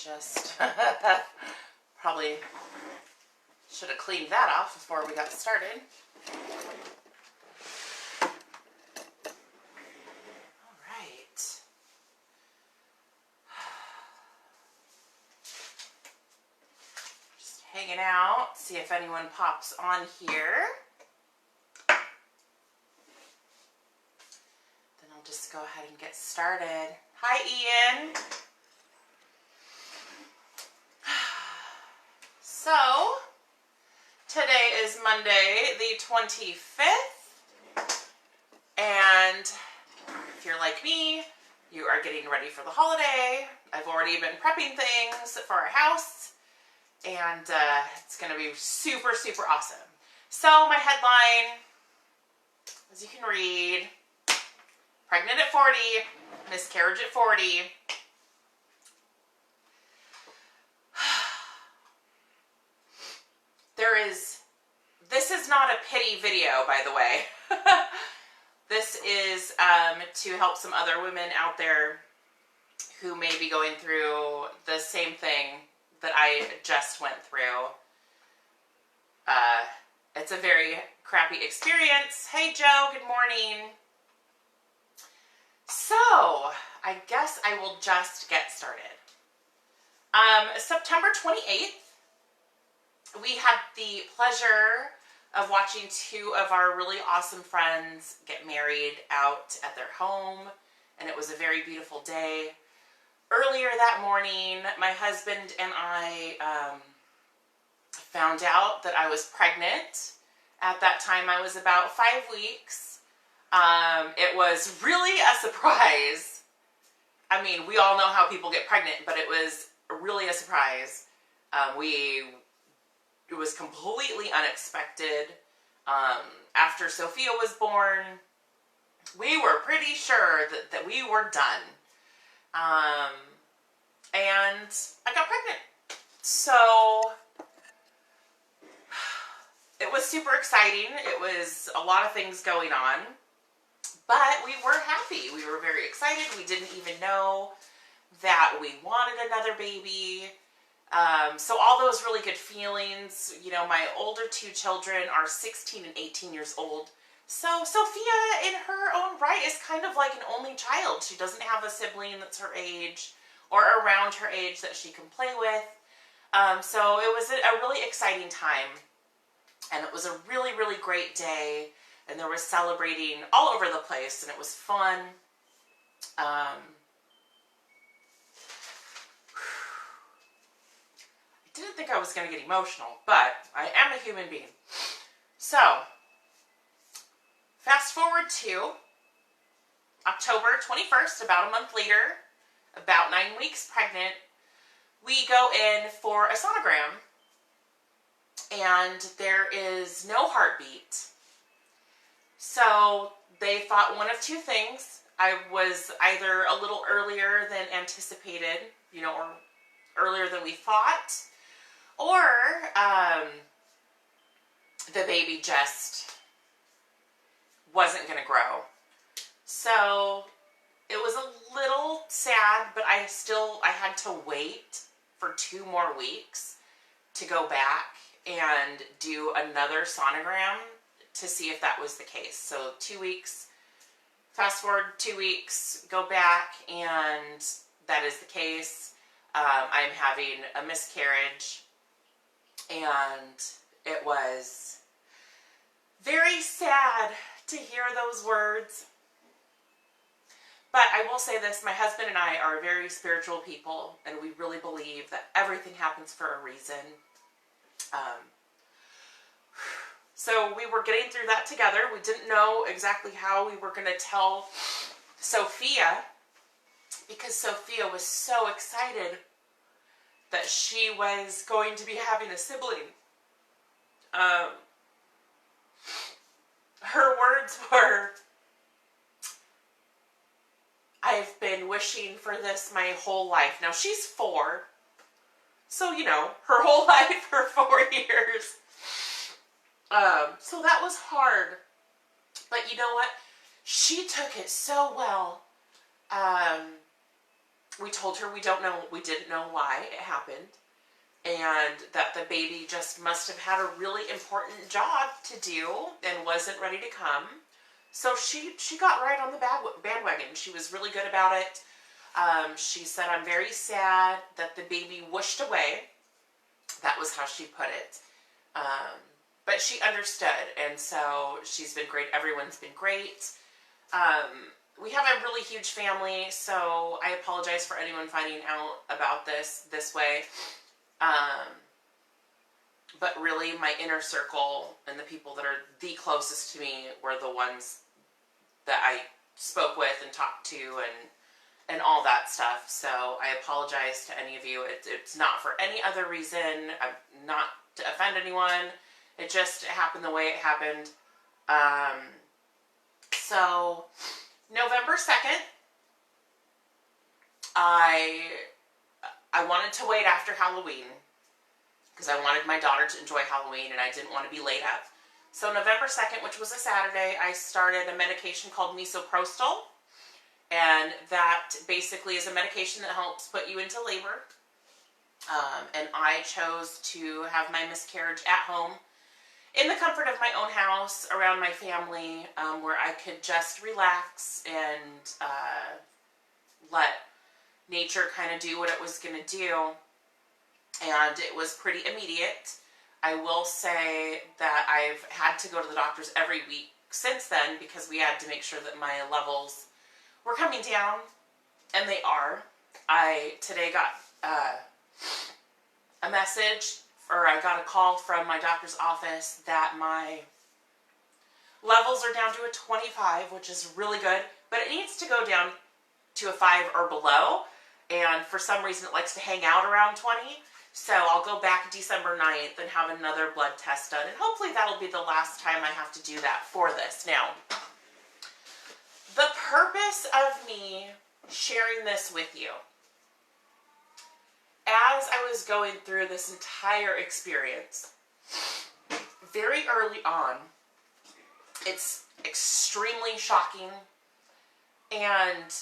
just probably should have cleaned that off before we got started. All right. Just hanging out, see if anyone pops on here. Then I'll just go ahead and get started. Hi, Ian. So, today is Monday, the 25th, and if you're like me, you are getting ready for the holiday. I've already been prepping things for our house, and it's going to be super, super awesome. So, my headline, as you can read, pregnant at 40, miscarriage at 40. This is not a pity video, by the way. This is to help some other women out there who may be going through the same thing that I just went through. It's a very crappy experience. Hey, Joe, good morning. So, I guess I will just get started. September 28th, we had the pleasure of watching two of our really awesome friends get married out at their home, and it was a very beautiful day. Earlier that morning, my husband and I found out that I was pregnant. At that time, I was about 5 weeks. It was really a surprise. I mean, we all know how people get pregnant, but it was really a surprise. It was completely unexpected. After Sophia was born, we were pretty sure that we were done. And I got pregnant. So it was super exciting. It was a lot of things going on. But we were happy. We were very excited. We didn't even know that we wanted another baby. So all those really good feelings. You know, my older two children are 16 and 18 years old. So Sophia, in her own right, is kind of like an only child. She doesn't have a sibling that's her age or around her age that she can play with. So it was a really exciting time. And it was a really, really great day. And there was celebrating all over the place, and it was fun. I didn't think I was going to get emotional, but I am a human being. So, fast forward to October 21st, about a month later, about 9 weeks pregnant, we go in for a sonogram, and there is no heartbeat. So they thought one of two things. I was either a little earlier than anticipated, you know, or earlier than we thought, or the baby just wasn't going to grow. So it was a little sad, but I had to wait for 2 more weeks to go back and do another sonogram to see if that was the case. So 2 weeks, fast forward 2 weeks, go back, and that is the case. I'm having a miscarriage, and it was very sad to hear those words. But I will say this, my husband and I are very spiritual people, and we really believe that everything happens for a reason. So we were getting through that together. We didn't know exactly how we were going to tell Sophia, because Sophia was so excited that she was going to be having a sibling. Her words were, "I've been wishing for this my whole life." Now, she's 4, so, you know, her whole life for 4 years. So that was hard, but you know what? She took it so well. We told her we didn't know why it happened, and that the baby just must have had a really important job to do and wasn't ready to come. So she got right on the bandwagon. She was really good about it. She said, I'm very sad that the baby whooshed away. That was how she put it. But she understood, and so she's been great. Everyone's been great. We have a really huge family, so I apologize for anyone finding out about this way. But really, my inner circle and the people that are the closest to me were the ones that I spoke with and talked to and all that stuff. So I apologize to any of you. It's not for any other reason. Not to offend anyone. It just happened the way it happened. So November 2nd, I wanted to wait after Halloween because I wanted my daughter to enjoy Halloween and I didn't want to be late up. So November 2nd, which was a Saturday, I started a medication called misoprostol. And that basically is a medication that helps put you into labor. And I chose to have my miscarriage at home in the comfort of my own house, around my family, where I could just relax and let nature kind of do what it was going to do. And it was pretty immediate. I will say that I've had to go to the doctors every week since then because we had to make sure that my levels were coming down, and they are. I today got a message, or I got a call from my doctor's office that my levels are down to a 25, which is really good, but it needs to go down to a 5 or below, and for some reason it likes to hang out around 20, so I'll go back December 9th and have another blood test done, and hopefully that'll be the last time I have to do that for this. Now, the purpose of me sharing this with you, as I was going through this entire experience, very early on, it's extremely shocking, and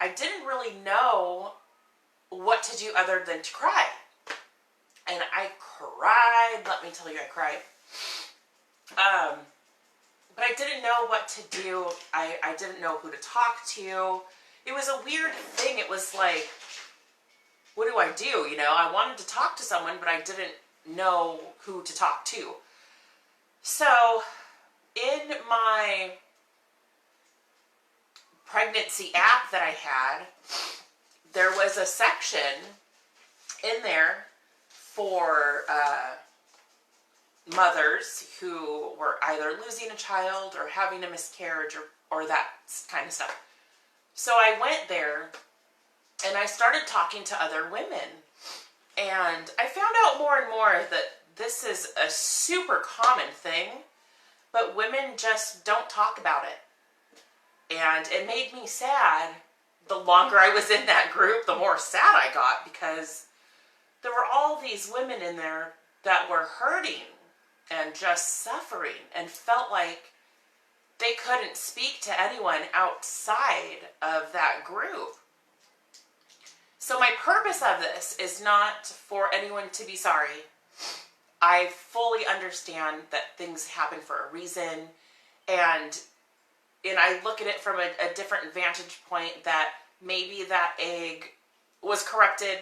I didn't really know what to do other than to cry. And I cried, let me tell you, I cried. But I didn't know what to do. I didn't know who to talk to. It was a weird thing. It was like, what do I do? You know, I wanted to talk to someone, but I didn't know who to talk to. So in my pregnancy app that I had, there was a section in there for mothers who were either losing a child or having a miscarriage or that kind of stuff. So I went there and I started talking to other women, and I found out more and more that this is a super common thing, but women just don't talk about it. And it made me sad. The longer I was in that group, the more sad I got, because there were all these women in there that were hurting and just suffering and felt like they couldn't speak to anyone outside of that group. So my purpose of this is not for anyone to be sorry. I fully understand that things happen for a reason, and I look at it from a different vantage point, that maybe that egg was corrupted.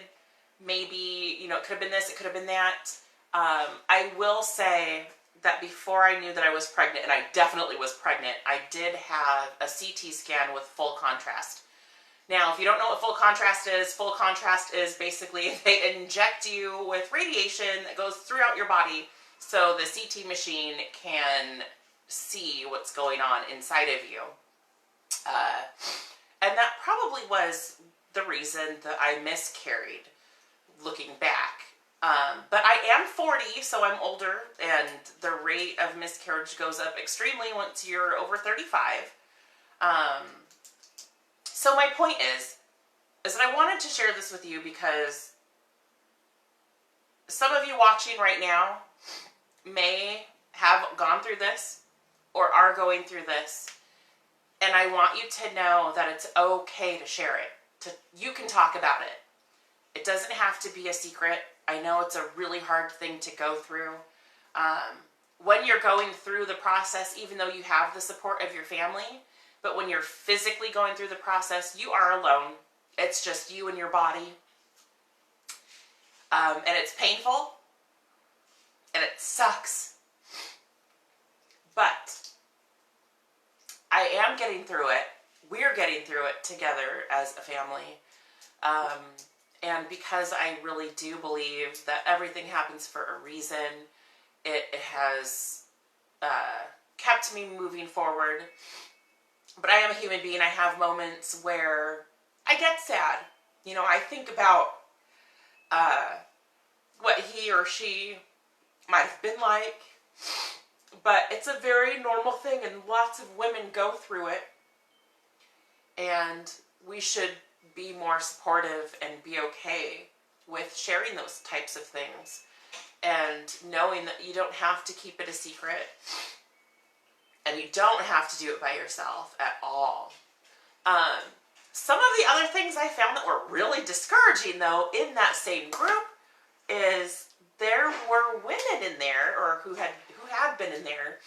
Maybe, you know, it could have been this, it could have been that. I will say that before I knew that I was pregnant, and I definitely was pregnant, I did have a CT scan with full contrast. Now, if you don't know what full contrast is basically they inject you with radiation that goes throughout your body so the CT machine can see what's going on inside of you. And that probably was the reason that I miscarried, looking back. But I am 40, so I'm older, and the rate of miscarriage goes up extremely once you're over 35. So my point is that I wanted to share this with you because some of you watching right now may have gone through this or are going through this, and I want you to know that it's okay to share it, you can talk about it. It doesn't have to be a secret. I know it's a really hard thing to go through. When you're going through the process, even though you have the support of your family, but when you're physically going through the process, you are alone. It's just you and your body. And it's painful. And it sucks. But I am getting through it. We're getting through it together as a family. And because I really do believe that everything happens for a reason, it has kept me moving forward. But I am a human being. I have moments where I get sad. You know, I think about what he or she might have been like. But it's a very normal thing, and lots of women go through it. And we should be more supportive and be okay with sharing those types of things. And knowing that you don't have to keep it a secret. And you don't have to do it by yourself at all. Some of the other things I found that were really discouraging, though, in that same group, is there were women in there, or who had been in there,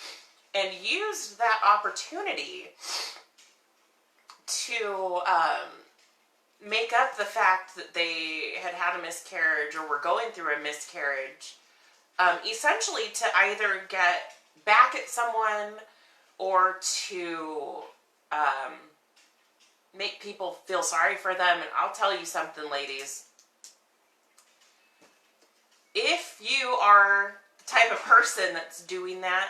and used that opportunity to make up the fact that they had had a miscarriage or were going through a miscarriage, essentially to either get back at someone or to make people feel sorry for them. And I'll tell you something, ladies. If you are the type of person that's doing that,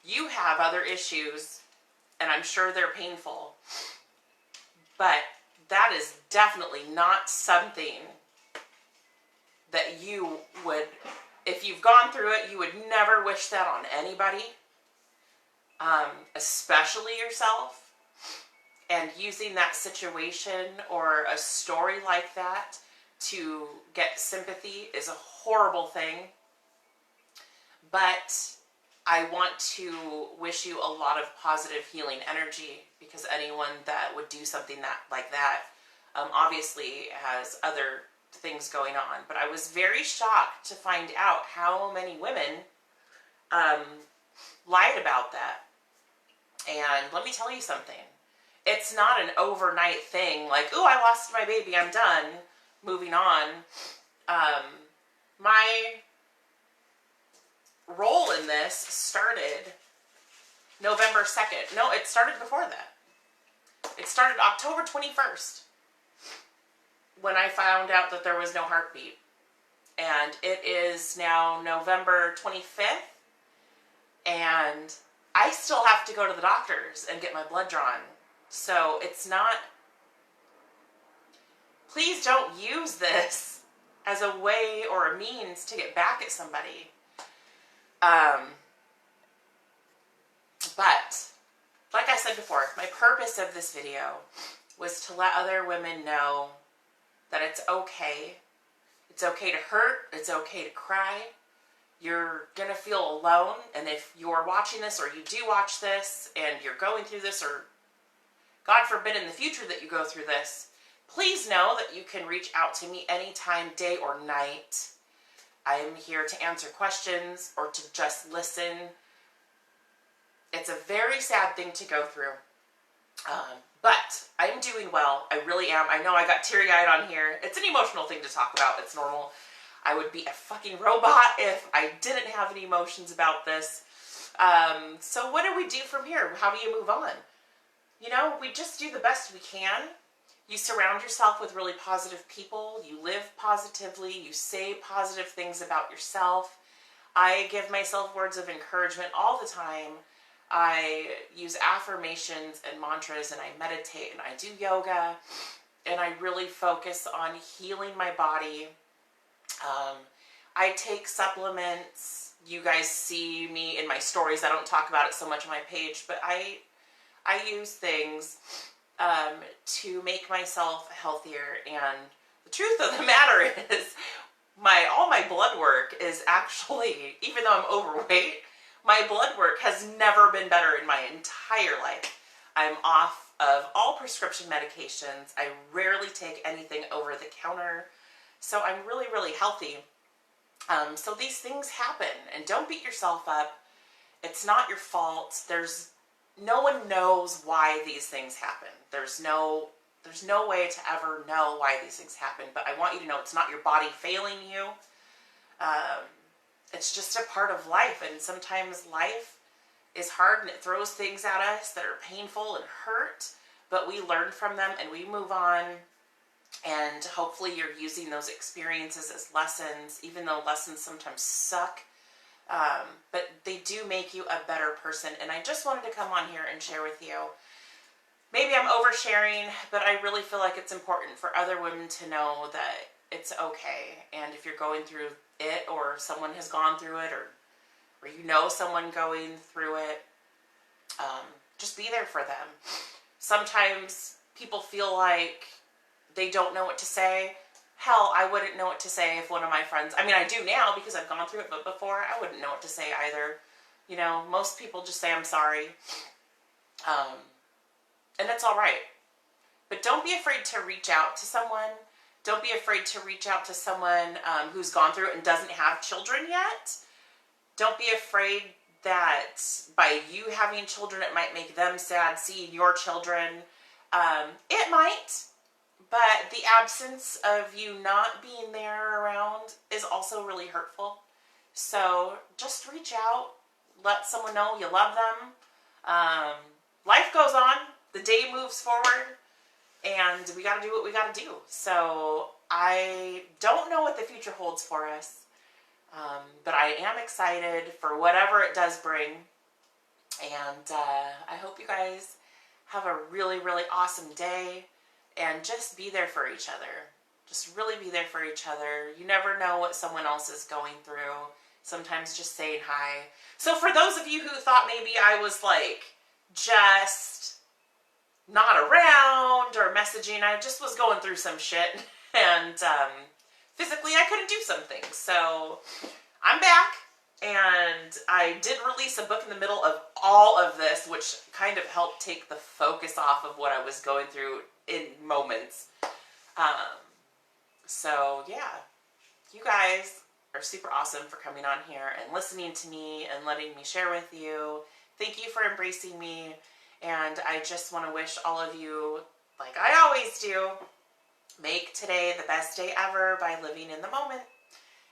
you have other issues, and I'm sure they're painful. But that is definitely not something that you would, if you've gone through it, you would never wish that on anybody, especially yourself. And using that situation or a story like that to get sympathy is a horrible thing. But I want to wish you a lot of positive healing energy, because anyone that would do something like that obviously has other things going on. But I was very shocked to find out how many women lied about that. And let me tell you something. It's not an overnight thing like, oh, I lost my baby, I'm done, moving on. My role in this started November 2nd. No, it started before that. It started October 21st when I found out that there was no heartbeat. And it is now November 25th, and I still have to go to the doctors and get my blood drawn. So it's not... Please don't use this as a way or a means to get back at somebody. But, like I said before, my purpose of this video was to let other women know that it's okay. It's okay to hurt. It's okay to cry. You're going to feel alone. And if you're watching this, or you do watch this, and you're going through this, or God forbid in the future that you go through this, please know that you can reach out to me anytime, day or night. I am here to answer questions or to just listen. It's a very sad thing to go through. But I'm doing well. I really am. I know I got teary-eyed on here. It's an emotional thing to talk about. It's normal. I would be a fucking robot if I didn't have any emotions about this. So what do we do from here? How do you move on? You know, we just do the best we can. You surround yourself with really positive people. You live positively. You say positive things about yourself. I give myself words of encouragement all the time. I use affirmations and mantras, and I meditate, and I do yoga, and I really focus on healing my body. I take supplements. You guys see me in my stories. I don't talk about it so much on my page, but I use things to make myself healthier. And the truth of the matter is, all my blood work is actually, even though I'm overweight, my blood work has never been better in my entire life. I'm off of all prescription medications. I rarely take anything over the counter. So I'm really, really healthy. So these things happen, and don't beat yourself up. It's not your fault. No one knows why these things happen. There's no way to ever know why these things happen, but I want you to know it's not your body failing you. It's just a part of life, and sometimes life is hard and it throws things at us that are painful and hurt, but we learn from them and we move on, and hopefully you're using those experiences as lessons, even though lessons sometimes suck, but they do make you a better person. And I just wanted to come on here and share with you. Maybe I'm oversharing, but I really feel like it's important for other women to know that it's okay. And if you're going through it, or someone has gone through it, or you know someone going through it, just be there for them. Sometimes people feel like they don't know what to say. Hell, I wouldn't know what to say if one of my friends, I mean, I do now because I've gone through it, but before I wouldn't know what to say either. You know, most people just say, I'm sorry. And that's all right. But don't be afraid to reach out to someone. Don't be afraid to reach out to someone who's gone through it and doesn't have children yet. Don't be afraid that by you having children, it might make them sad seeing your children. It might, but the absence of you not being there around is also really hurtful. So just reach out. Let someone know you love them. Life goes on. The day moves forward. And we got to do what we got to do. So I don't know what the future holds for us. But I am excited for whatever it does bring. And I hope you guys have a really, really awesome day. And just be there for each other. Just really be there for each other. You never know what someone else is going through. Sometimes just saying hi. So for those of you who thought maybe I was like just not around or messaging, I just was going through some shit, and physically I couldn't do some things. So I'm back, and I did release a book in the middle of all of this, which kind of helped take the focus off of what I was going through in moments. So yeah, you guys are super awesome for coming on here and listening to me and letting me share with you. Thank you for embracing me. And I just want to wish all of you, like I always do, make today the best day ever by living in the moment.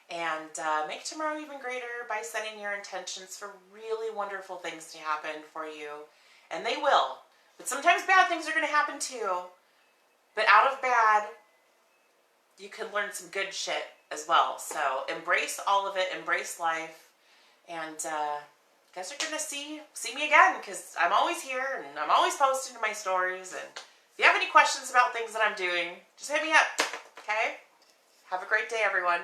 And make tomorrow even greater by setting your intentions for really wonderful things to happen for you. And they will. But sometimes bad things are going to happen too. But out of bad, you can learn some good shit as well. So embrace all of it. Embrace life. And you guys are going to see me again, because I'm always here and I'm always posting to my stories. And if you have any questions about things that I'm doing, just hit me up, okay? Have a great day, everyone.